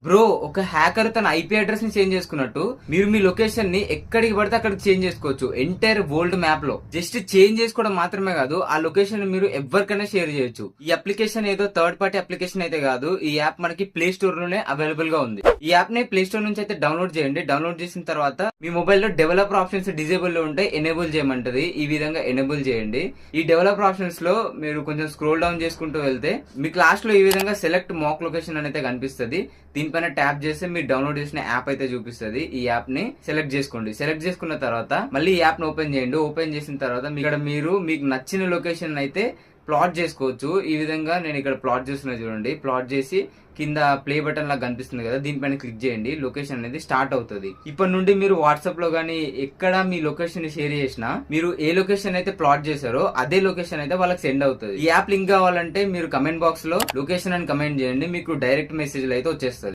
Bro, ఒక hacker తన IP address ని చేంజ్ చేసుకున్నట్టు మీరు మీ లొకేషన్ ని ఎక్కడికి పడితే అక్కడికి చేంజ్ చేసుకోవచ్చు ఎంటైర్ వరల్డ్ మ్యాప్ లో. జస్ట్ చేంజ్ చేసుకోవడం మాత్రమే కాదు, ఆ లొకేషన్ మీరు ఎవరికైనా షేర్ చేయొచ్చు. ఈ అప్లికేషన్ ఏదో థర్డ్ పార్టీ అప్లికేషన్ అయితే కాదు, ఈ యాప్ మనకి ప్లే స్టోర్ లోనే అవైలబుల్ గా ఉంది. ఈ యాప్ ని ప్లే స్టోర్ నుంచి అయితే డౌన్లోడ్ చేయండి. డౌన్లోడ్ చేసిన తర్వాత మీ మొబైల్ లో డెవలపర్ ఆప్షన్స్ డిజేబుల్ లో ఉంటే ఎనేబుల్ చేయమంటది. ఈ విధంగా ఎనేబుల్ చేయండి. ఈ డెవలపర్ ఆప్షన్స్ లో మీరు కొంచెం స్క్రోల్ డౌన్ చేసుకుంటూ వెళ్తే మీకు లాస్ట్ లో ఈ విధంగా సెలెక్ట్ మాక్ లొకేషన్ అనేది కనిపిస్తుంది. దీనిపైన ట్యాప్ చేస్తే మీరు డౌన్లోడ్ చేసిన యాప్ అయితే చూపిస్తుంది. ఈ యాప్ ని సెలెక్ట్ చేసుకోండి. సెలెక్ట్ చేసుకున్న తర్వాత మళ్ళీ ఈ యాప్ ని ఓపెన్ చేయండి. ఓపెన్ చేసిన తర్వాత ఇక్కడ మీరు మీకు నచ్చిన లొకేషన్ అయితే ప్లాట్ చేసుకోవచ్చు. ఈ విధంగా నేను ఇక్కడ ప్లాట్ చేస్తున్నా చూడండి. ప్లాట్ చేసి కింద ప్లే బటన్ లాగా కనిపిస్తుంది కదా, దీనిపైన క్లిక్ చేయండి. లొకేషన్ అనేది స్టార్ట్ అవుతుంది. ఇప్పటి నుండి మీరు వాట్సాప్ లో గానీ ఎక్కడ మీ లొకేషన్ షేర్ చేసినా మీరు ఏ లొకేషన్ అయితే ప్లాట్ చేశారో అదే లొకేషన్ అయితే వాళ్ళకి సెండ్ అవుతుంది. ఈ యాప్ లింక్ కావాలంటే మీరు కమెంట్ బాక్స్ లో లొకేషన్ అని కమెంట్ చేయండి. మీకు డైరెక్ట్ మెసేజ్ అయితే వచ్చేస్తుంది.